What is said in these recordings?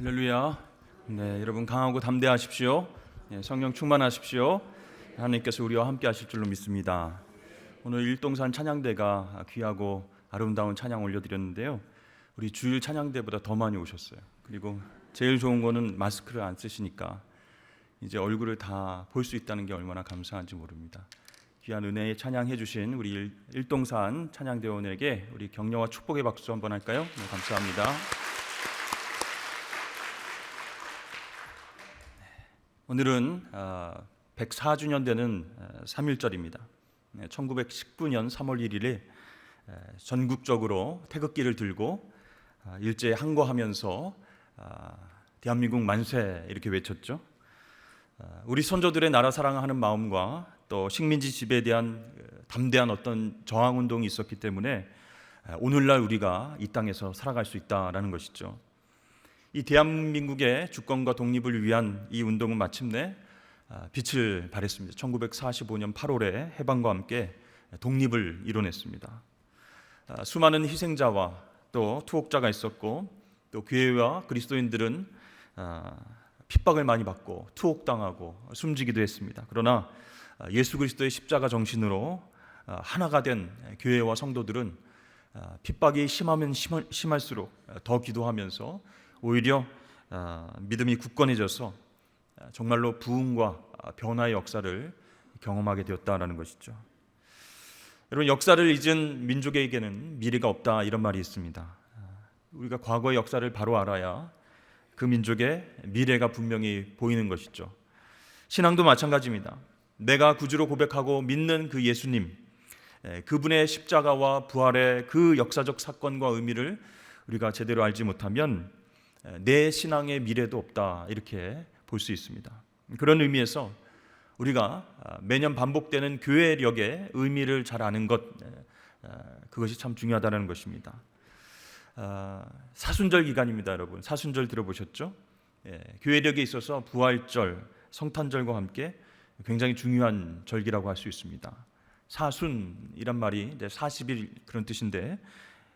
할렐루야. 네, 여러분 강하고 담대하십시오. 네, 성령 충만하십시오. 하나님께서 우리와 함께 하실 줄로 믿습니다. 오늘 일동산 찬양대가 귀하고 아름다운 찬양 올려드렸는데요. 우리 주일 찬양대보다 더 많이 오셨어요. 그리고 제일 좋은 거는 마스크를 안 쓰시니까 이제 얼굴을 다 볼 수 있다는 게 얼마나 감사한지 모릅니다. 귀한 은혜에 찬양해 주신 우리 일동산 찬양대원에게 우리 격려와 축복의 박수 한번 할까요? 네, 감사합니다. 오늘은 104주년 되는 3.1절입니다. 1919년 3월 1일에 전국적으로 태극기를 들고 일제에 항거하면서 대한민국 만세 이렇게 외쳤죠. 우리 선조들의 나라 사랑하는 마음과 또 식민지 지배에 대한 담대한 어떤 저항운동이 있었기 때문에 오늘날 우리가 이 땅에서 살아갈 수 있다라는 것이죠. 이 대한민국의 주권과 독립을 위한 이 운동은 마침내 빛을 발했습니다. 1945년 8월에 해방과 함께 독립을 이뤄냈습니다. 수많은 희생자와 또 투옥자가 있었고 또 교회와 그리스도인들은 핍박을 많이 받고 투옥당하고 숨지기도 했습니다. 그러나 예수 그리스도의 십자가 정신으로 하나가 된 교회와 성도들은 핍박이 심하면 심할수록 더 기도하면서 오히려 믿음이 굳건해져서 정말로 부흥과 변화의 역사를 경험하게 되었다라는 것이죠. 여러분, 역사를 잊은 민족에게는 미래가 없다 이런 말이 있습니다. 우리가 과거의 역사를 바로 알아야 그 민족의 미래가 분명히 보이는 것이죠. 신앙도 마찬가지입니다. 내가 구주로 고백하고 믿는 그 예수님, 그분의 십자가와 부활의 그 역사적 사건과 의미를 우리가 제대로 알지 못하면 내 신앙의 미래도 없다 이렇게 볼 수 있습니다. 그런 의미에서 우리가 매년 반복되는 교회력의 의미를 잘 아는 것, 그것이 참 중요하다는 것입니다. 사순절 기간입니다. 여러분, 사순절 들어보셨죠? 교회력에 있어서 부활절, 성탄절과 함께 굉장히 중요한 절기라고 할 수 있습니다. 사순이란 말이 40일 그런 뜻인데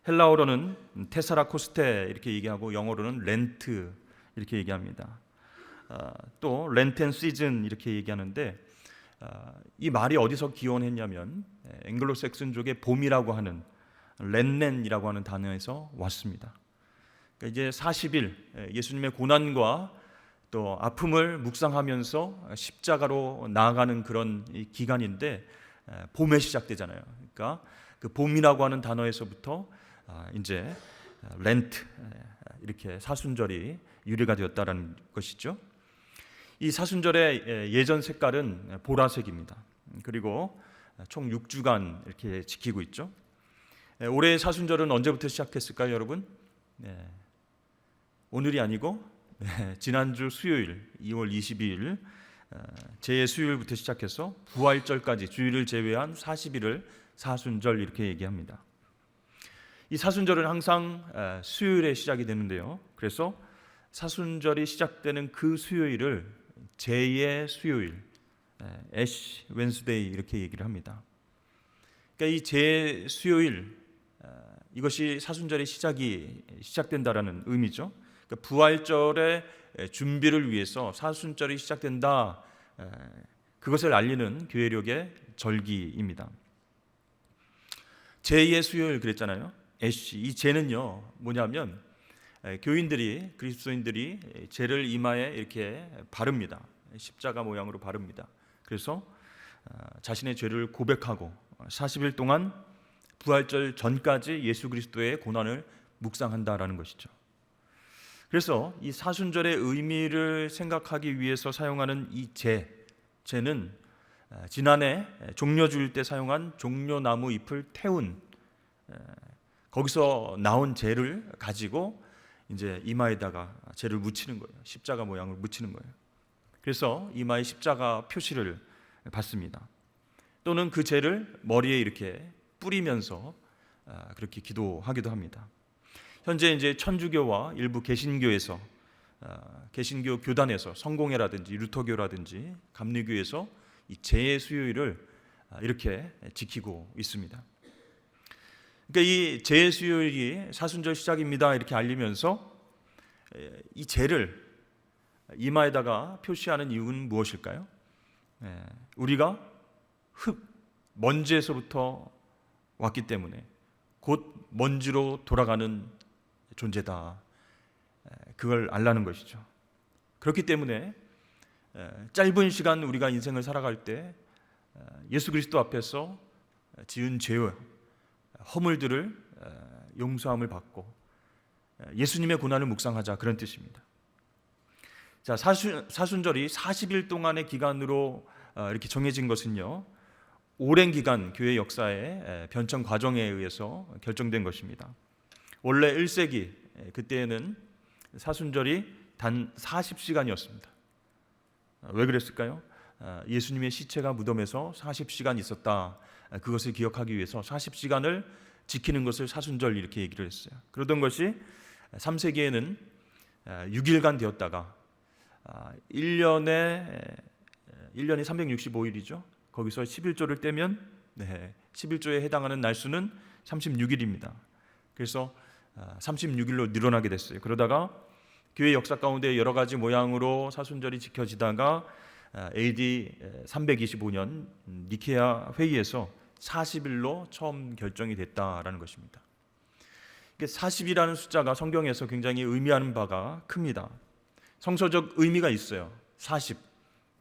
헬라어로는 테사라코스테 이렇게 얘기하고 영어로는 렌트 이렇게 얘기합니다. 또 렌텐 시즌 이렇게 얘기하는데 이 말이 어디서 기원했냐면 앵글로색슨족의 봄이라고 하는 렌넨이라고 하는 단어에서 왔습니다. 그러니까 이제 40일 예수님의 고난과 또 아픔을 묵상하면서 십자가로 나아가는 그런 기간인데 봄에 시작되잖아요. 그러니까 그 봄이라고 하는 단어에서부터 이제 렌트 이렇게 사순절이 유래가 되었다라는 것이죠. 이 사순절의 예전 색깔은 보라색입니다. 그리고 총 6주간 이렇게 지키고 있죠. 올해의 사순절은 언제부터 시작했을까요, 여러분? 오늘이 아니고 지난주 수요일 2월 22일 제 수요일부터 시작해서 부활절까지 주일을 제외한 40일을 사순절 이렇게 얘기합니다. 이 사순절은 항상 수요일에 시작이 되는데요. 그래서 사순절이 시작되는 그 수요일을 제2의 수요일, 애쉬 웬스데이 이렇게 얘기를 합니다. 그러니까 이 제2수요일 이것이 사순절의 시작된다라는 의미죠. 그러니까 부활절의 준비를 위해서 사순절이 시작된다. 그것을 알리는 교회력의 절기입니다. 제2의 수요일 그랬잖아요. 애쉬. 이 제는요 뭐냐면 교인들이 그리스도인들이 제를 이마에 이렇게 바릅니다. 십자가 모양으로 바릅니다. 그래서 자신의 죄를 고백하고 40일 동안 부활절 전까지 예수 그리스도의 고난을 묵상한다라는 것이죠. 그래서 이 사순절의 의미를 생각하기 위해서 사용하는 이 제는 지난해 종려주일 때 사용한 종려나무 잎을 태운 거기서 나온 제를 가지고 이제 이마에다가 제를 묻히는 거예요. 십자가 모양을 묻히는 거예요. 그래서 이마에 십자가 표시를 받습니다. 또는 그 제를 머리에 이렇게 뿌리면서 그렇게 기도하기도 합니다. 현재 이제 천주교와 일부 개신교에서 개신교 교단에서 성공회라든지 루터교라든지 감리교에서 이 제의 수요일을 이렇게 지키고 있습니다. 그러니까 이 제의 수요일이 사순절 시작입니다 이렇게 알리면서 이 제를 이마에다가 표시하는 이유는 무엇일까요? 우리가 먼지에서부터 왔기 때문에 곧 먼지로 돌아가는 존재다. 그걸 알라는 것이죠. 그렇기 때문에 짧은 시간 우리가 인생을 살아갈 때 예수 그리스도 앞에서 지은 죄와 허물들을 용서함을 받고 예수님의 고난을 묵상하자, 그런 뜻입니다. 자, 사순절이 40일 동안의 기간으로 이렇게 정해진 것은요, 오랜 기간 교회 역사의 변천 과정에 의해서 결정된 것입니다. 원래 1세기 그때에는 사순절이 단 40시간이었습니다. 왜 그랬을까요? 예수님의 시체가 무덤에서 40시간 있었다. 그것을 기억하기 위해서 40시간을 지키는 것을 사순절 이렇게 얘기를 했어요. 그러던 것이 3세기에는 6일간 되었다가 1년이 365일이죠. 거기서 11조를 떼면 11조에 해당하는 날수는 36일입니다. 그래서 36일로 늘어나게 됐어요. 그러다가 교회 역사 가운데 여러 가지 모양으로 사순절이 지켜지다가 AD 325년 니케아 회의에서 40일로 처음 결정이 됐다라는 것입니다. 40이라는 숫자가 성경에서 굉장히 의미하는 바가 큽니다. 성서적 의미가 있어요. 40.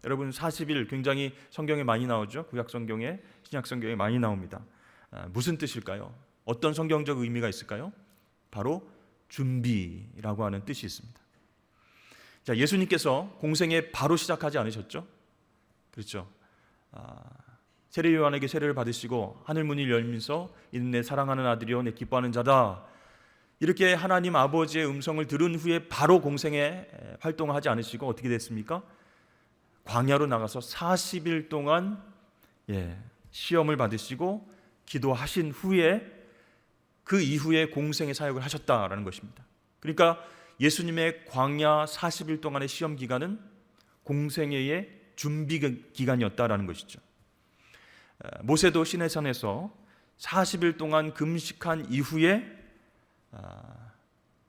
여러분 40일 굉장히 성경에 많이 나오죠. 구약 성경에, 신약 성경에 많이 나옵니다. 무슨 뜻일까요? 어떤 성경적 의미가 있을까요? 바로 준비라고 하는 뜻이 있습니다. 자, 예수님께서 공생에 바로 시작하지 않으셨죠? 그렇죠. 세례 요한에게 세례를 받으시고 하늘 문이 열면서 이는 내 사랑하는 아들이요 내 기뻐하는 자다. 이렇게 하나님 아버지의 음성을 들은 후에 바로 공생에 활동하지 않으시고 어떻게 됐습니까? 광야로 나가서 40일 동안 시험을 받으시고 기도하신 후에 그 이후에 공생의 사역을 하셨다라는 것입니다. 그러니까 예수님의 광야 40일 동안의 시험 기간은 공생애의 준비 기간이었다라는 것이죠. 모세도 시내산에서 40일 동안 금식한 이후에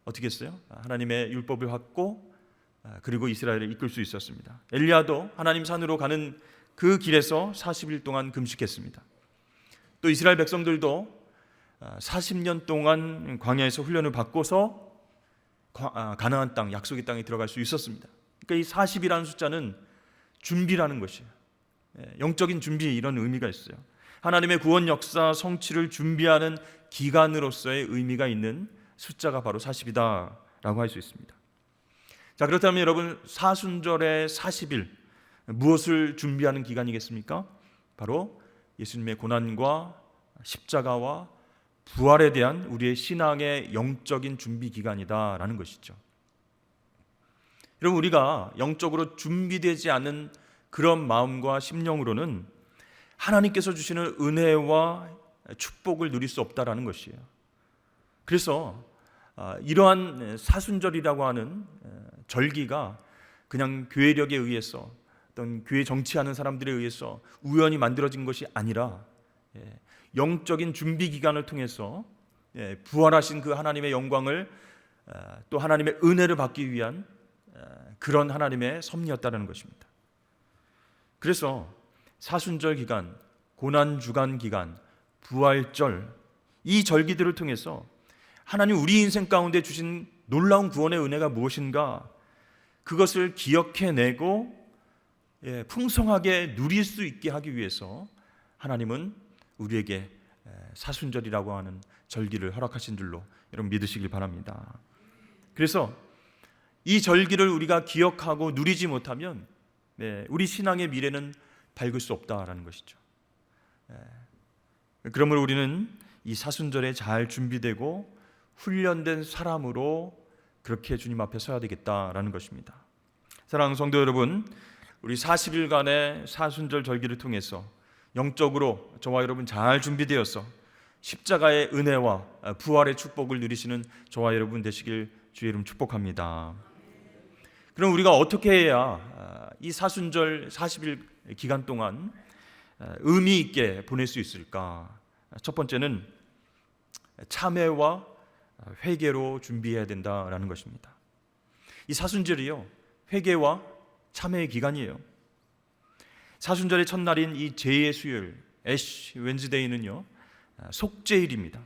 어떻게 했어요? 하나님의 율법을 받고 그리고 이스라엘을 이끌 수 있었습니다. 엘리야도 하나님 산으로 가는 그 길에서 40일 동안 금식했습니다. 또 이스라엘 백성들도 40년 동안 광야에서 훈련을 받고서 가나안 땅, 약속의 땅에 들어갈 수 있었습니다. 그러니까 이 40이라는 숫자는 준비라는 것이에요. 영적인 준비, 이런 의미가 있어요. 하나님의 구원 역사 성취를 준비하는 기간으로서의 의미가 있는 숫자가 바로 40이다라고 할 수 있습니다. 자, 그렇다면 여러분 사순절의 40일 무엇을 준비하는 기간이겠습니까? 바로 예수님의 고난과 십자가와 부활에 대한 우리의 신앙의 영적인 준비 기간이다라는 것이죠. 여러분 우리가 영적으로 준비되지 않은 그런 마음과 심령으로는 하나님께서 주시는 은혜와 축복을 누릴 수 없다라는 것이에요. 그래서 이러한 사순절이라고 하는 절기가 그냥 교회력에 의해서 어떤 교회 정치하는 사람들에 의해서 우연히 만들어진 것이 아니라 영적인 준비 기간을 통해서 부활하신 그 하나님의 영광을 또 하나님의 은혜를 받기 위한 그런 하나님의 섭리였다는 것입니다. 그래서 사순절 기간, 고난주간 기간, 부활절, 이 절기들을 통해서 하나님 우리 인생 가운데 주신 놀라운 구원의 은혜가 무엇인가, 그것을 기억해내고 풍성하게 누릴 수 있게 하기 위해서 하나님은 우리에게 사순절이라고 하는 절기를 허락하신 줄로 여러분 믿으시길 바랍니다. 그래서 이 절기를 우리가 기억하고 누리지 못하면 우리 신앙의 미래는 밝을 수 없다라는 것이죠. 그러므로 우리는 이 사순절에 잘 준비되고 훈련된 사람으로 그렇게 주님 앞에 서야 되겠다라는 것입니다. 사랑하는 성도 여러분, 우리 40일간의 사순절 절기를 통해서 영적으로 저와 여러분 잘 준비되어서 십자가의 은혜와 부활의 축복을 누리시는 저와 여러분 되시길 주의 이름 축복합니다. 그럼 우리가 어떻게 해야 이 사순절 40일 기간 동안 의미 있게 보낼 수 있을까? 첫 번째는 참회와 회개로 준비해야 된다라는 것입니다. 이 사순절이요, 회개와 참회의 기간이에요. 사순절의 첫날인 이 제의 수요일, 애쉬 웬즈데이는요, 속죄일입니다.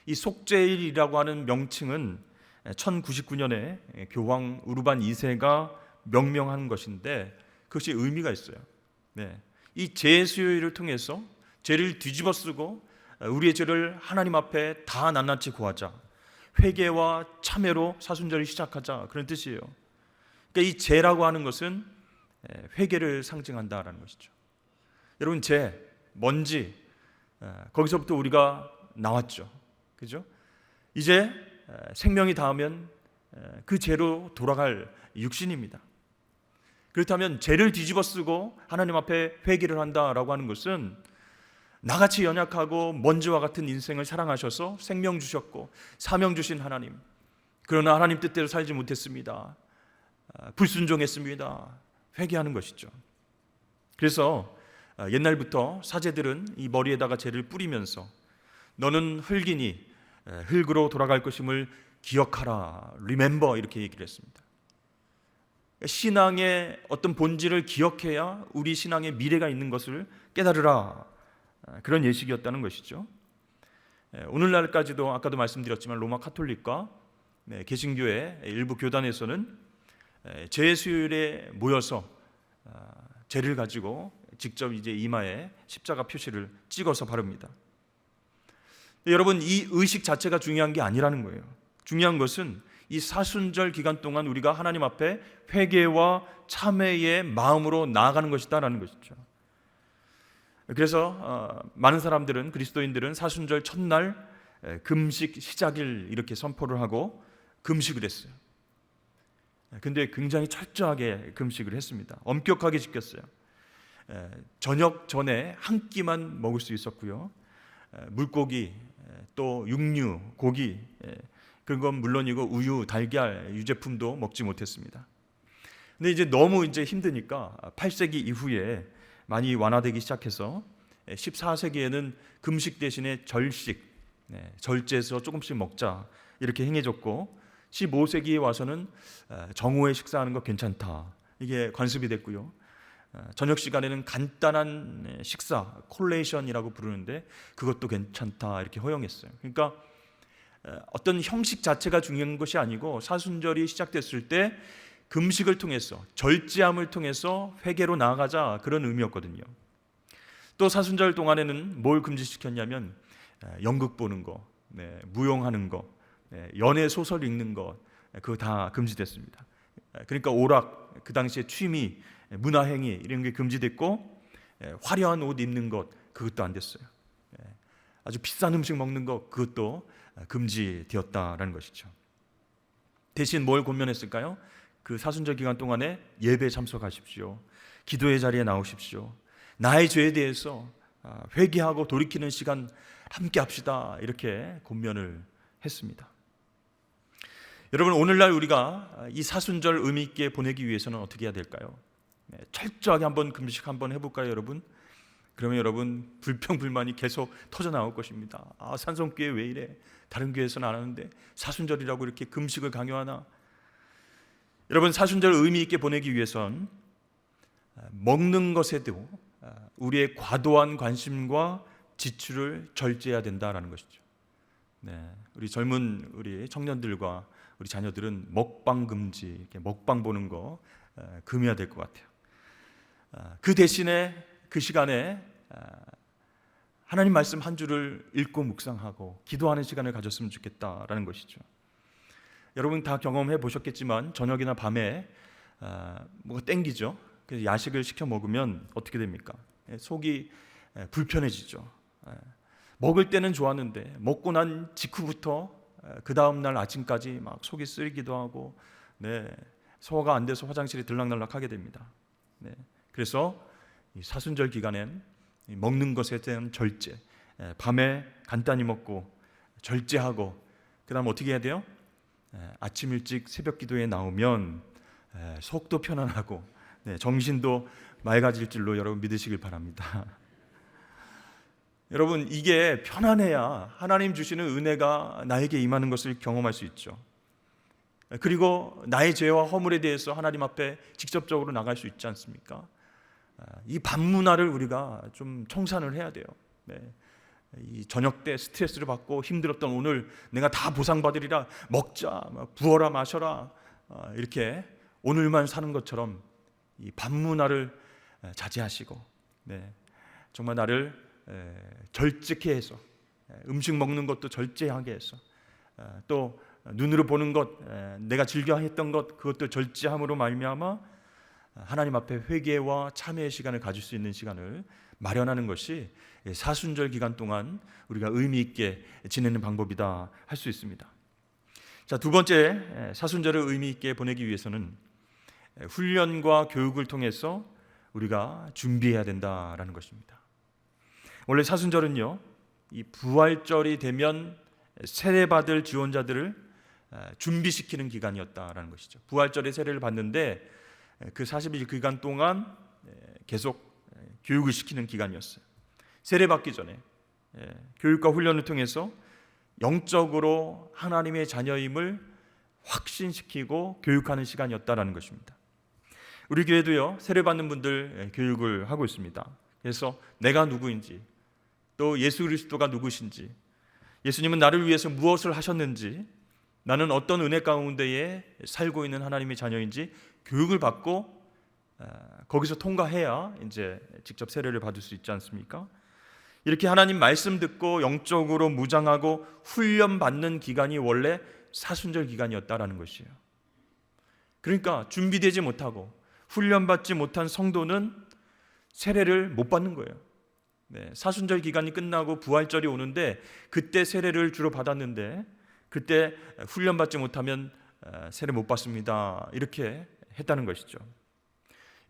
이 속죄일이라고 하는 명칭은 1099년에 교황 우르반 2세가 명명한 것인데 그것이 의미가 있어요. 이 제의 수요일을 통해서 죄를 뒤집어쓰고 우리의 죄를 하나님 앞에 다 낱낱이 고하자, 회개와 참회로 사순절을 시작하자, 그런 뜻이에요. 그러니까 이 죄라고 하는 것은 회개를 상징한다라는 것이죠. 여러분, 죄, 먼지, 거기서부터 우리가 나왔죠. 그죠? 이제 생명이 닿으면 그 죄로 돌아갈 육신입니다. 그렇다면 죄를 뒤집어쓰고 하나님 앞에 회개를 한다라고 하는 것은 나같이 연약하고 먼지와 같은 인생을 사랑하셔서 생명 주셨고 사명 주신 하나님, 그러나 하나님 뜻대로 살지 못했습니다, 불순종했습니다, 회개하는 것이죠. 그래서 옛날부터 사제들은 이 머리에다가 죄를 뿌리면서 너는 흙이니 흙으로 돌아갈 것임을 기억하라, remember, 이렇게 얘기를 했습니다. 신앙의 어떤 본질을 기억해야 우리 신앙의 미래가 있는 것을 깨달으라, 그런 예식이었다는 것이죠. 오늘날까지도 아까도 말씀드렸지만 로마 카톨릭과 개신교의 일부 교단에서는 제수요일에 모여서 죄를 가지고 직접 이제 이마에 십자가 표시를 찍어서 바릅니다. 여러분, 이 의식 자체가 중요한 게 아니라는 거예요. 중요한 것은 이 사순절 기간 동안 우리가 하나님 앞에 회개와 참회의 마음으로 나아가는 것이다라는 것이죠. 그래서 많은 사람들은, 그리스도인들은 사순절 첫날 금식 시작일 이렇게 선포를 하고 금식을 했어요. 근데 굉장히 철저하게 금식을 했습니다. 엄격하게 지켰어요. 저녁 전에 한 끼만 먹을 수 있었고요, 물고기, 또 육류, 고기, 그런 건 물론이고 우유, 달걀, 유제품도 먹지 못했습니다. 근데 이제 너무 힘드니까 8세기 이후에 많이 완화되기 시작해서 14세기에는 금식 대신에 절식, 절제해서 조금씩 먹자, 이렇게 행해졌고 15세기에 와서는 정오에 식사하는 거 괜찮다, 이게 관습이 됐고요. 저녁 시간에는 간단한 식사, 콜레이션이라고 부르는데 그것도 괜찮다, 이렇게 허용했어요. 그러니까 어떤 형식 자체가 중요한 것이 아니고 사순절이 시작됐을 때 금식을 통해서, 절제함을 통해서 회개로 나아가자, 그런 의미였거든요. 또 사순절 동안에는 뭘 금지시켰냐면 연극 보는 거, 무용하는 거, 연애 소설 읽는 거, 그거 다 금지됐습니다. 그러니까 오락, 그 당시에 취미, 문화행위, 이런 게 금지됐고 화려한 옷 입는 것, 그것도 안 됐어요. 아주 비싼 음식 먹는 것, 그것도 금지되었다라는 것이죠. 대신 뭘 권면했을까요? 그 사순절 기간 동안에 예배에 참석하십시오, 기도의 자리에 나오십시오, 나의 죄에 대해서 회개하고 돌이키는 시간 함께 합시다, 이렇게 권면을 했습니다. 여러분, 오늘날 우리가 이 사순절 의미 있게 보내기 위해서는 어떻게 해야 될까요? 철저하게 한번 금식 한번 해볼까요, 여러분? 그러면 여러분, 불평불만이 계속 터져 나올 것입니다. 산성교회 왜 이래? 다른 교회에서는 안 하는데 사순절이라고 이렇게 금식을 강요하나? 여러분, 사순절 의미 있게 보내기 위해선 먹는 것에도 우리의 과도한 관심과 지출을 절제해야 된다라는 것이죠. 우리 젊은 우리 청년들과 우리 자녀들은 먹방 금지, 이렇게 먹방 보는 거 금해야 될 것 같아요. 그 대신에 그 시간에 하나님 말씀 한 줄을 읽고 묵상하고 기도하는 시간을 가졌으면 좋겠다라는 것이죠. 여러분 다 경험해 보셨겠지만 저녁이나 밤에 뭐가 땡기죠. 그래서 야식을 시켜 먹으면 어떻게 됩니까? 속이 불편해지죠. 먹을 때는 좋았는데 먹고 난 직후부터 그 다음날 아침까지 막 속이 쓰리기도 하고, 소화가 안 돼서 화장실에 들락날락 하게 됩니다. 그래서 이 사순절 기간엔 먹는 것에 대한 절제, 밤에 간단히 먹고 절제하고, 그 다음 어떻게 해야 돼요? 아침 일찍 새벽 기도에 나오면 속도 편안하고 정신도 맑아질 줄로 여러분 믿으시길 바랍니다. 여러분, 이게 편안해야 하나님 주시는 은혜가 나에게 임하는 것을 경험할 수 있죠. 그리고 나의 죄와 허물에 대해서 하나님 앞에 직접적으로 나갈 수 있지 않습니까? 이 밤문화를 우리가 좀 청산을 해야 돼요. 네. 이 저녁 때 스트레스를 받고 힘들었던 오늘 내가 다 보상받으리라, 먹자, 부어라 마셔라, 이렇게 오늘만 사는 것처럼 이 밤문화를 자제하시고, 네. 정말 나를 절제케 해서, 음식 먹는 것도 절제하게 해서, 또 눈으로 보는 것, 내가 즐겨 했던 것, 그것도 절제함으로 말미암아 하나님 앞에 회개와 참회의 시간을 가질 수 있는 시간을 마련하는 것이 사순절 기간 동안 우리가 의미 있게 지내는 방법이다 할 수 있습니다. 자, 두 번째, 사순절을 의미 있게 보내기 위해서는 훈련과 교육을 통해서 우리가 준비해야 된다라는 것입니다. 원래 사순절은요, 이 부활절이 되면 세례받을 지원자들을 준비시키는 기간이었다라는 것이죠. 부활절에 세례를 받는데 그 40일 기간 동안 계속 교육을 시키는 기간이었어요. 세례받기 전에 교육과 훈련을 통해서 영적으로 하나님의 자녀임을 확신시키고 교육하는 시간이었다라는 것입니다. 우리 교회도요, 세례받는 분들 교육을 하고 있습니다. 그래서 내가 누구인지, 또 예수 그리스도가 누구신지, 예수님은 나를 위해서 무엇을 하셨는지, 나는 어떤 은혜 가운데에 살고 있는 하나님의 자녀인지 교육을 받고 거기서 통과해야 이제 직접 세례를 받을 수 있지 않습니까? 이렇게 하나님 말씀 듣고 영적으로 무장하고 훈련받는 기간이 원래 사순절 기간이었다라는 것이에요. 그러니까 준비되지 못하고 훈련받지 못한 성도는 세례를 못 받는 거예요. 네, 사순절 기간이 끝나고 부활절이 오는데 그때 세례를 주로 받았는데 그때 훈련받지 못하면 세례 못 받습니다. 이렇게 했다는 것이죠.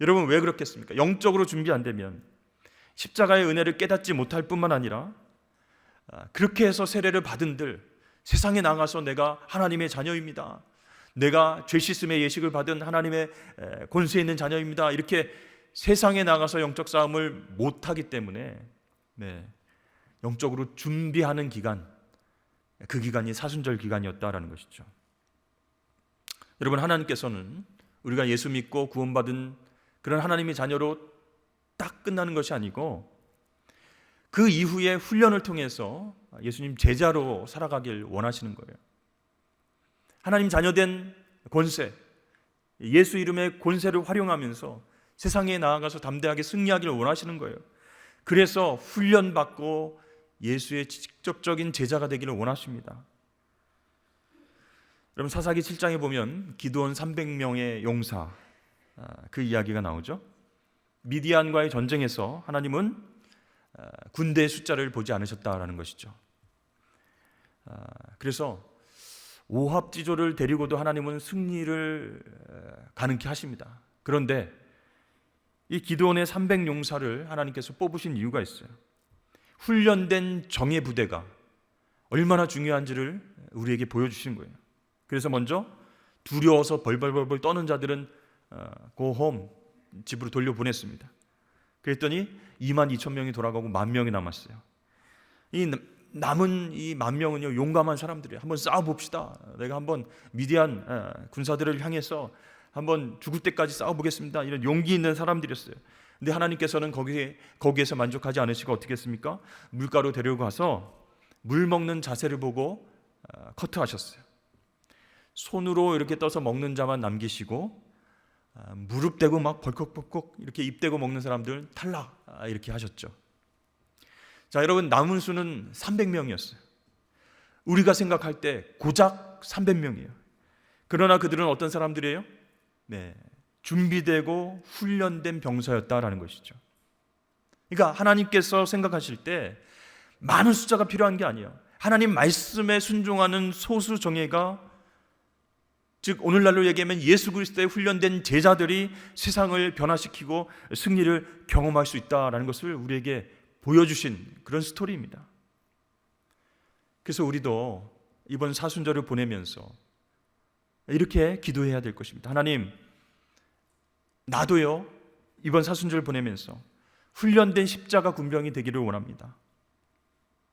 여러분, 왜 그렇겠습니까? 영적으로 준비 안 되면 십자가의 은혜를 깨닫지 못할 뿐만 아니라 그렇게 해서 세례를 받은들 세상에 나가서 내가 하나님의 자녀입니다, 내가 죄 씻음의 예식을 받은 하나님의 권세 있는 자녀입니다, 이렇게 세상에 나가서 영적 싸움을 못하기 때문에 영적으로 준비하는 기간, 그 기간이 사순절 기간이었다라는 것이죠. 여러분, 하나님께서는 우리가 예수 믿고 구원받은 그런 하나님의 자녀로 딱 끝나는 것이 아니고 그 이후에 훈련을 통해서 예수님 제자로 살아가길 원하시는 거예요. 하나님 자녀된 권세, 예수 이름의 권세를 활용하면서 세상에 나아가서 담대하게 승리하기를 원하시는 거예요. 그래서 훈련받고 예수의 직접적인 제자가 되기를 원하십니다. 여러분, 사사기 7장에 보면 기드온 300명의 용사, 그 이야기가 나오죠. 미디안과의 전쟁에서 하나님은 군대의 숫자를 보지 않으셨다라는 것이죠. 그래서 오합지졸을 데리고도 하나님은 승리를 가능케 하십니다. 그런데 이 기드온의 300용사를 하나님께서 뽑으신 이유가 있어요. 훈련된 정예 부대가 얼마나 중요한지를 우리에게 보여주신 거예요. 그래서 먼저 두려워서 벌벌벌 떠는 자들은 go home, 집으로 돌려보냈습니다. 그랬더니 22,000명이 돌아가고 10,000명이 남았어요. 이 남은 이 10,000명은요, 용감한 사람들이에요. 한번 싸워봅시다. 내가 한번 미디안 군사들을 향해서 한번 죽을 때까지 싸워보겠습니다. 이런 용기 있는 사람들이었어요. 근데 하나님께서는 거기에서 만족하지 않으시고 어떻게 했습니까? 물가로 데려가서 물 먹는 자세를 보고 커트하셨어요. 손으로 이렇게 떠서 먹는 자만 남기시고 무릎 대고 막 벌컥벌컥 이렇게 입 대고 먹는 사람들 탈락, 이렇게 하셨죠. 자, 여러분, 남은 수는 300명이었어요. 우리가 생각할 때 고작 300명이에요. 그러나 그들은 어떤 사람들이에요? 준비되고 훈련된 병사였다라는 것이죠. 그러니까 하나님께서 생각하실 때 많은 숫자가 필요한 게 아니에요. 하나님 말씀에 순종하는 소수 정예가, 즉 오늘날로 얘기하면 예수 그리스도에 훈련된 제자들이 세상을 변화시키고 승리를 경험할 수 있다는 것을 우리에게 보여주신 그런 스토리입니다. 그래서 우리도 이번 사순절을 보내면서 이렇게 기도해야 될 것입니다. 하나님, 나도요, 이번 사순절을 보내면서 훈련된 십자가 군병이 되기를 원합니다.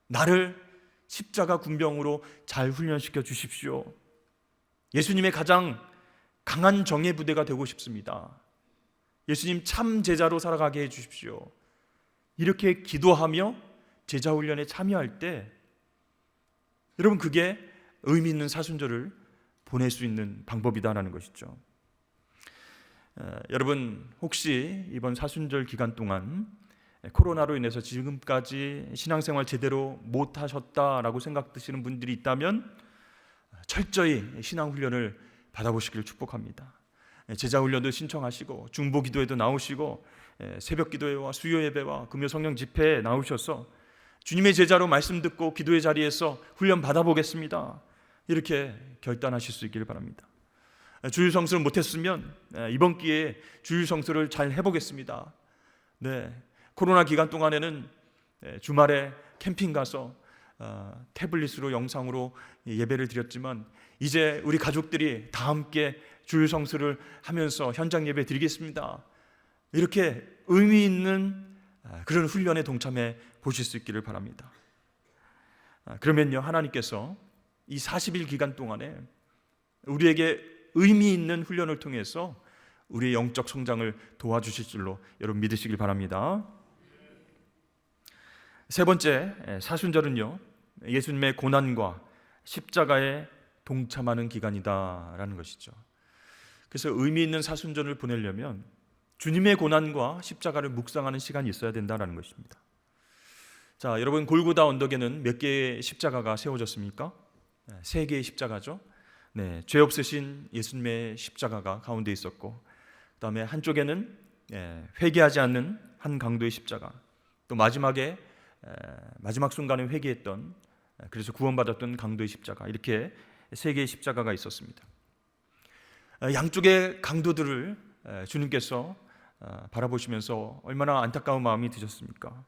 나를 십자가 군병으로 잘 훈련시켜 주십시오. 예수님의 가장 강한 정예 부대가 되고 싶습니다. 예수님 참 제자로 살아가게 해주십시오. 이렇게 기도하며 제자 훈련에 참여할 때 여러분, 그게 의미 있는 사순절을 보낼 수 있는 방법이다라는 것이죠. 여러분, 혹시 이번 사순절 기간 동안 코로나로 인해서 지금까지 신앙생활 제대로 못하셨다라고 생각되시는 분들이 있다면 철저히 신앙훈련을 받아보시기를 축복합니다. 제자훈련도 신청하시고 중보기도에도 나오시고 새벽기도회와 수요예배와 금요 성령 집회에 나오셔서 주님의 제자로 말씀 듣고 기도의 자리에서 훈련 받아보겠습니다, 이렇게 결단하실 수 있기를 바랍니다. 주일 성수를 못했으면 이번 기회에 주일 성수를 잘 해보겠습니다. 코로나 기간 동안에는 주말에 캠핑 가서 태블릿으로 영상으로 예배를 드렸지만 이제 우리 가족들이 다 함께 주일 성수를 하면서 현장 예배 드리겠습니다, 이렇게 의미 있는 그런 훈련에 동참해 보실 수 있기를 바랍니다. 그러면요, 하나님께서 이 40일 기간 동안에 우리에게 의미 있는 훈련을 통해서 우리의 영적 성장을 도와주실 줄로 여러분 믿으시길 바랍니다. 세 번째, 사순절은요, 예수님의 고난과 십자가에 동참하는 기간이다라는 것이죠. 그래서 의미 있는 사순절을 보내려면 주님의 고난과 십자가를 묵상하는 시간이 있어야 된다는 것입니다. 자, 여러분, 골고다 언덕에는 몇 개의 십자가가 세워졌습니까? 3개의 십자가죠. 죄 없으신 예수님의 십자가가 가운데 있었고, 그 다음에 한쪽에는 회개하지 않는 한 강도의 십자가, 또 마지막에 마지막 순간에 회개했던, 그래서 구원받았던 강도의 십자가, 이렇게 3개의 십자가가 있었습니다. 양쪽의 강도들을 주님께서 바라보시면서 얼마나 안타까운 마음이 드셨습니까?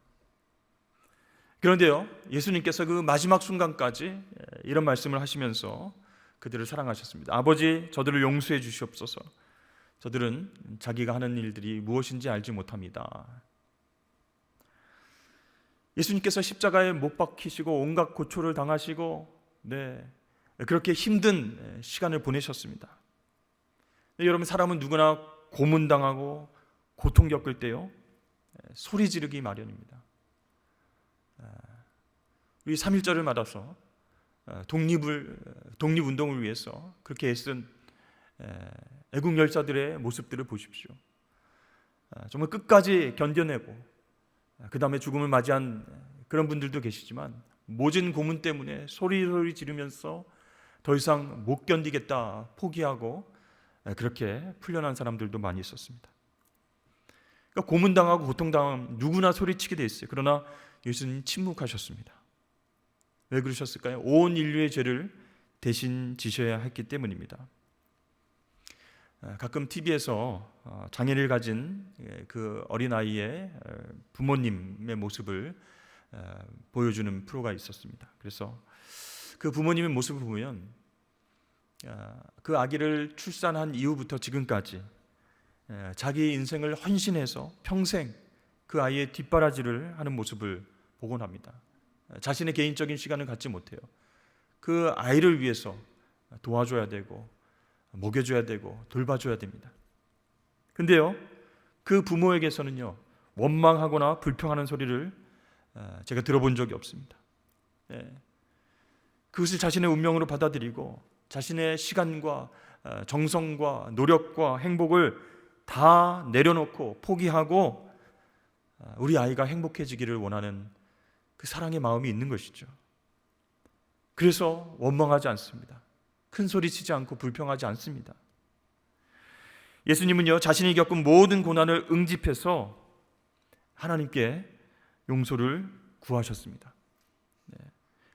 그런데요, 예수님께서 그 마지막 순간까지 이런 말씀을 하시면서 그들을 사랑하셨습니다. 아버지, 저들을 용서해 주시옵소서. 저들은 자기가 하는 일들이 무엇인지 알지 못합니다. 예수님께서 십자가에 못 박히시고 온갖 고초를 당하시고 그렇게 힘든 시간을 보내셨습니다. 여러분, 사람은 누구나 고문당하고 고통 겪을 때요, 소리 지르기 마련입니다. 우리 3.1절을 맞아서 독립운동을 위해서 그렇게 애쓴 애국 열사들의 모습들을 보십시오. 정말 끝까지 견뎌내고 그 다음에 죽음을 맞이한 그런 분들도 계시지만 모진 고문 때문에 소리 지르면서 더 이상 못 견디겠다 포기하고 그렇게 풀려난 사람들도 많이 있었습니다. 그러니까 고문당하고 고통당하면 누구나 소리치게 돼 있어요. 그러나 예수님 침묵하셨습니다. 왜 그러셨을까요? 온 인류의 죄를 대신 지셔야 했기 때문입니다. 가끔 TV에서 장애를 가진 그 어린아이의 부모님의 모습을 보여주는 프로가 있었습니다. 그래서 그 부모님의 모습을 보면 그 아기를 출산한 이후부터 지금까지 자기 인생을 헌신해서 평생 그 아이의 뒷바라지를 하는 모습을 보곤 합니다. 자신의 개인적인 시간을 갖지 못해요. 그 아이를 위해서 도와줘야 되고 먹여줘야 되고 돌봐줘야 됩니다. 근데요, 그 부모에게서는요, 원망하거나 불평하는 소리를 제가 들어본 적이 없습니다. 그것을 자신의 운명으로 받아들이고 자신의 시간과 정성과 노력과 행복을 다 내려놓고 포기하고 우리 아이가 행복해지기를 원하는 그 사랑의 마음이 있는 것이죠. 그래서 원망하지 않습니다. 큰 소리 치지 않고 불평하지 않습니다. 예수님은요, 자신이 겪은 모든 고난을 응집해서 하나님께 용서를 구하셨습니다.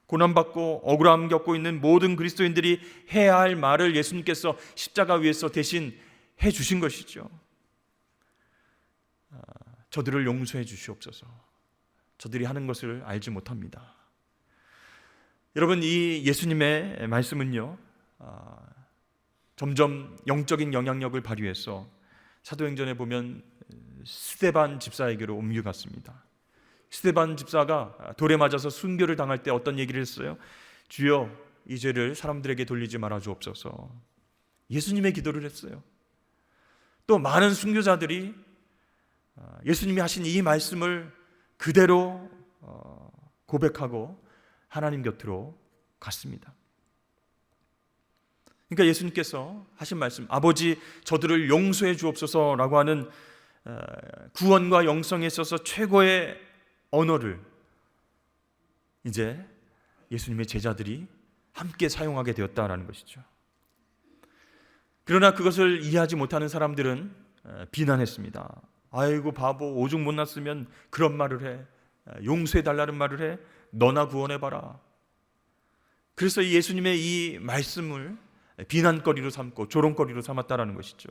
고난받고 억울함 겪고 있는 모든 그리스도인들이 해야 할 말을 예수님께서 십자가 위에서 대신 해주신 것이죠. 저들을 용서해 주시옵소서. 저들이 하는 것을 알지 못합니다. 여러분, 이 예수님의 말씀은요, 점점 영적인 영향력을 발휘해서 사도행전에 보면 스데반 집사에게로 옮겨갔습니다. 스데반 집사가 돌에 맞아서 순교를 당할 때 어떤 얘기를 했어요? 주여, 이 죄를 사람들에게 돌리지 말아 주옵소서. 예수님의 기도를 했어요. 또 많은 순교자들이 예수님이 하신 이 말씀을 그대로 고백하고 하나님 곁으로 갔습니다. 그러니까 예수님께서 하신 말씀, 아버지 저들을 용서해 주옵소서라고 하는 구원과 영성에 있어서 최고의 언어를 이제 예수님의 제자들이 함께 사용하게 되었다라는 것이죠. 그러나 그것을 이해하지 못하는 사람들은 비난했습니다. 아이고 바보, 오죽 못났으면 그런 말을 해, 용서해 달라는 말을 해, 너나 구원해봐라. 그래서 예수님의 이 말씀을 비난거리로 삼고 조롱거리로 삼았다라는 것이죠.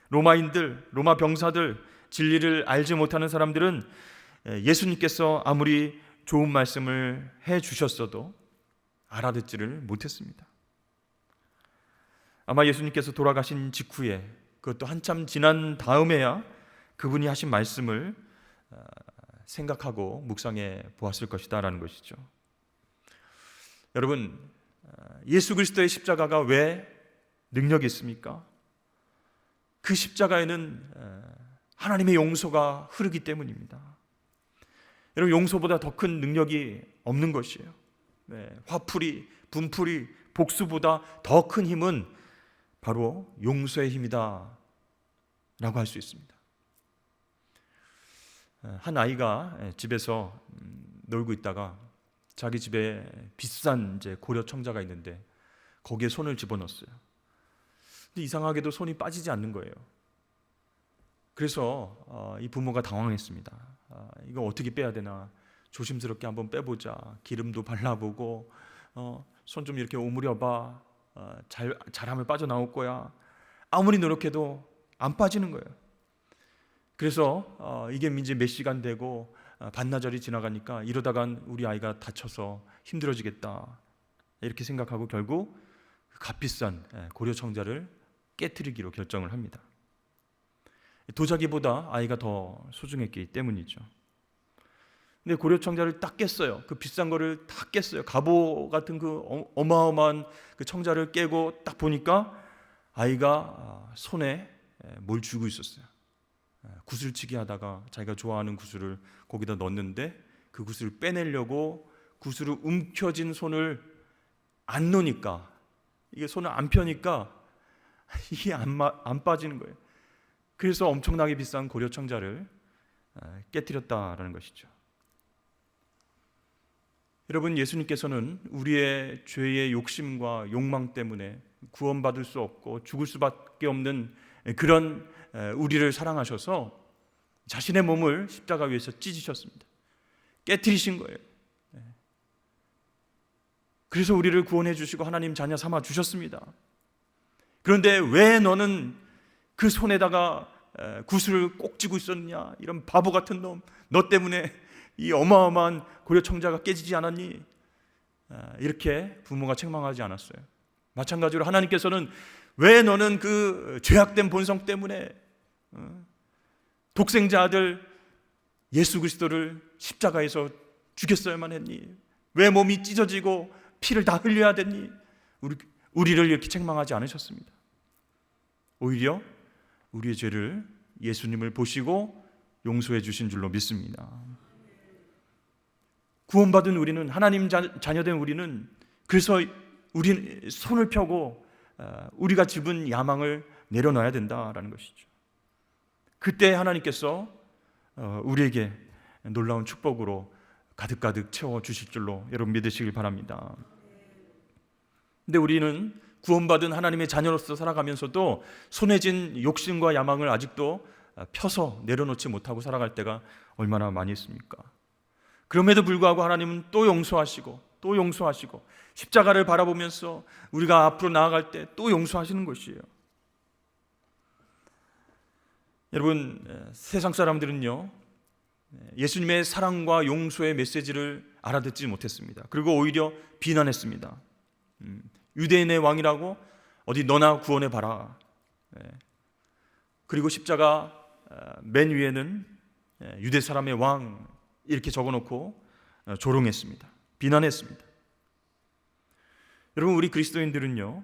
로마인들, 로마 병사들, 진리를 알지 못하는 사람들은 예수님께서 아무리 좋은 말씀을 해주셨어도 알아듣지를 못했습니다. 아마 예수님께서 돌아가신 직후에, 그것도 한참 지난 다음에야 그분이 하신 말씀을 생각하고 묵상해 보았을 것이다 라는 것이죠. 여러분, 예수 그리스도의 십자가가 왜 능력이 있습니까? 그 십자가에는 하나님의 용서가 흐르기 때문입니다. 여러분, 용서보다 더 큰 능력이 없는 것이에요. 화풀이, 분풀이, 복수보다 더 큰 힘은 바로 용서의 힘이다 라고 할 수 있습니다. 한 아이가 집에서 놀고 있다가 자기 집에 비싼 이제 고려 청자가 있는데 거기에 손을 집어넣었어요. 근데 이상하게도 손이 빠지지 않는 거예요. 그래서 이 부모가 당황했습니다. 이거 어떻게 빼야 되나, 조심스럽게 한번 빼보자, 기름도 발라보고 손 좀 이렇게 오므려봐, 잘하면 빠져나올 거야. 아무리 노력해도 안 빠지는 거예요. 그래서 이게 이제 몇 시간 되고 반나절이 지나가니까 이러다간 우리 아이가 다쳐서 힘들어지겠다 이렇게 생각하고 결국 값비싼 고려 청자를 깨트리기로 결정을 합니다. 도자기보다 아이가 더 소중했기 때문이죠. 근데 고려 청자를 딱 깼어요. 그 비싼 거를 다 깼어요. 갑오 같은 그 어마어마한 그 청자를 깨고 딱 보니까 아이가 손에 뭘 쥐고 있었어요. 구슬치기 하다가 자기가 좋아하는 구슬을 거기다 넣었는데 그 구슬을 빼내려고 구슬을 움켜쥔 손을 안 놓으니까, 이게 손을 안 펴니까 이게 안 빠지는 거예요. 그래서 엄청나게 비싼 고려 청자를 깨뜨렸다라는 것이죠. 여러분, 예수님께서는 우리의 죄의 욕심과 욕망 때문에 구원받을 수 없고 죽을 수밖에 없는 그런 우리를 사랑하셔서 자신의 몸을 십자가 위에서 찢으셨습니다. 깨트리신 거예요. 그래서 우리를 구원해 주시고 하나님 자녀 삼아 주셨습니다. 그런데 왜 너는 그 손에다가 구슬을 꼭 쥐고 있었느냐, 이런 바보 같은 놈, 너 때문에 이 어마어마한 고려 청자가 깨지지 않았니? 이렇게 부모가 책망하지 않았어요. 마찬가지로 하나님께서는 왜 너는 그 죄악된 본성 때문에 독생자 아들 예수 그리스도를 십자가에서 죽였어야만 했니? 왜 몸이 찢어지고 피를 다 흘려야 됐니? 우리를 이렇게 책망하지 않으셨습니다. 오히려 우리의 죄를 예수님을 보시고 용서해 주신 줄로 믿습니다. 구원받은 우리는, 하나님 자녀된 우리는, 그래서 우리 손을 펴고 우리가 집은 야망을 내려놔야 된다라는 것이죠. 그때 하나님께서 우리에게 놀라운 축복으로 가득가득 채워주실 줄로 여러분 믿으시길 바랍니다. 근데 우리는 구원받은 하나님의 자녀로서 살아가면서도 손에 쥔 욕심과 야망을 아직도 펴서 내려놓지 못하고 살아갈 때가 얼마나 많이 있습니까? 그럼에도 불구하고 하나님은 또 용서하시고 또 용서하시고 십자가를 바라보면서 우리가 앞으로 나아갈 때 또 용서하시는 것이에요. 여러분, 세상 사람들은요, 예수님의 사랑과 용서의 메시지를 알아듣지 못했습니다. 그리고 오히려 비난했습니다. 유대인의 왕이라고 어디 너나 구원해 봐라. 그리고 십자가 맨 위에는 유대 사람의 왕 이렇게 적어놓고 조롱했습니다. 비난했습니다. 여러분, 우리 그리스도인들은요,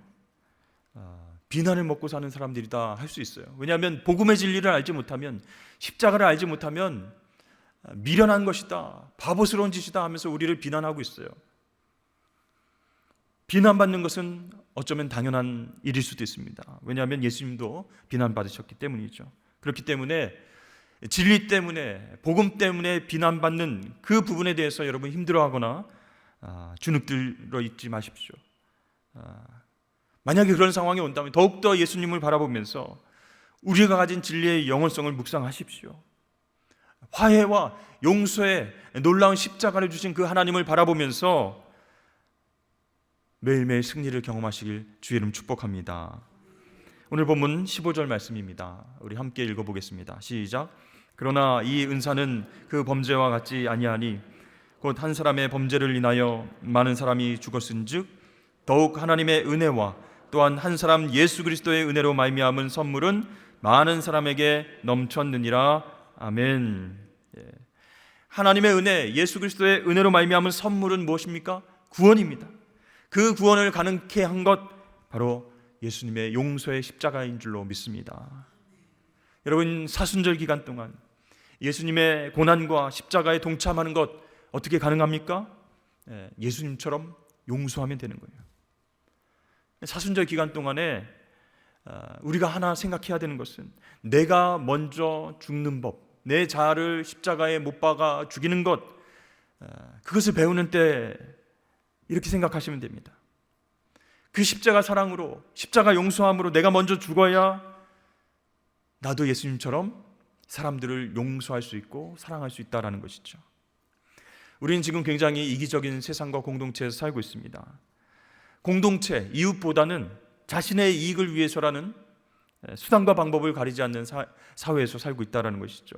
비난을 먹고 사는 사람들이다 할 수 있어요. 왜냐하면 복음의 진리를 알지 못하면, 십자가를 알지 못하면 미련한 것이다, 바보스러운 짓이다 하면서 우리를 비난하고 있어요. 비난받는 것은 어쩌면 당연한 일일 수도 있습니다. 왜냐하면 예수님도 비난받으셨기 때문이죠. 그렇기 때문에 진리 때문에, 복음 때문에 비난받는 그 부분에 대해서 여러분 힘들어하거나 주눅들어 있지 마십시오. 만약에 그런 상황이 온다면 더욱더 예수님을 바라보면서 우리가 가진 진리의 영원성을 묵상하십시오. 화해와 용서의 놀라운 십자가를 주신 그 하나님을 바라보면서 매일매일 승리를 경험하시길 주의 이름 축복합니다. 오늘 본문 15절 말씀입니다. 우리 함께 읽어보겠습니다. 시작. 그러나 이 은사는 그 범죄와 같지 아니하니 곧 한 사람의 범죄를 인하여 많은 사람이 죽었은즉 더욱 하나님의 은혜와 또한 한 사람 예수 그리스도의 은혜로 말미암은 선물은 많은 사람에게 넘쳤느니라. 아멘. 하나님의 은혜, 예수 그리스도의 은혜로 말미암은 선물은 무엇입니까? 구원입니다. 그 구원을 가능케 한 것 바로 예수님의 용서의 십자가인 줄로 믿습니다. 여러분, 사순절 기간 동안 예수님의 고난과 십자가에 동참하는 것 어떻게 가능합니까? 예수님처럼 용서하면 되는 거예요. 사순절 기간 동안에 우리가 하나 생각해야 되는 것은 내가 먼저 죽는 법, 내 자아를 십자가에 못 박아 죽이는 것, 그것을 배우는 때 이렇게 생각하시면 됩니다. 그 십자가 사랑으로, 십자가 용서함으로 내가 먼저 죽어야 나도 예수님처럼 사람들을 용서할 수 있고 사랑할 수 있다는 것이죠. 우리는 지금 굉장히 이기적인 세상과 공동체에서 살고 있습니다. 공동체, 이웃보다는 자신의 이익을 위해서라는 수단과 방법을 가리지 않는 사회에서 살고 있다는 것이죠.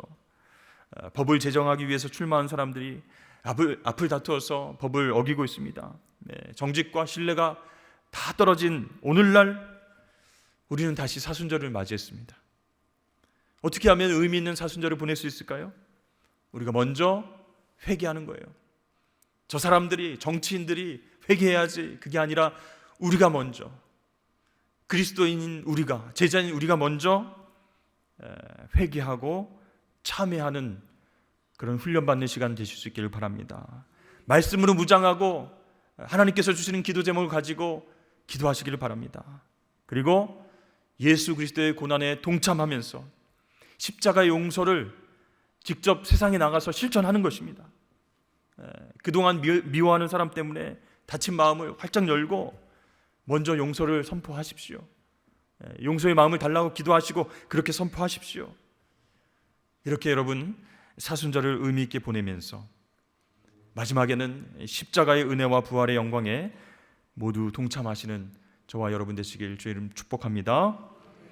법을 제정하기 위해서 출마한 사람들이 앞을 다투어서 법을 어기고 있습니다. 정직과 신뢰가 다 떨어진 오늘날 우리는 다시 사순절을 맞이했습니다. 어떻게 하면 의미 있는 사순절을 보낼 수 있을까요? 우리가 먼저 회개하는 거예요. 저 사람들이, 정치인들이 회개해야지, 그게 아니라 우리가 먼저, 그리스도인인 우리가, 제자인 우리가 먼저 회개하고 참회하는 그런 훈련받는 시간 되실 수 있기를 바랍니다. 말씀으로 무장하고 하나님께서 주시는 기도 제목을 가지고 기도하시기를 바랍니다. 그리고 예수 그리스도의 고난에 동참하면서 십자가의 용서를 직접 세상에 나가서 실천하는 것입니다. 그동안 미워하는 사람 때문에 다친 마음을 활짝 열고 먼저 용서를 선포하십시오. 용서의 마음을 달라고 기도하시고 그렇게 선포하십시오. 이렇게 여러분 사순절을 의미 있게 보내면서 마지막에는 십자가의 은혜와 부활의 영광에 모두 동참하시는 저와 여러분 되시길 주의 이름 축복합니다.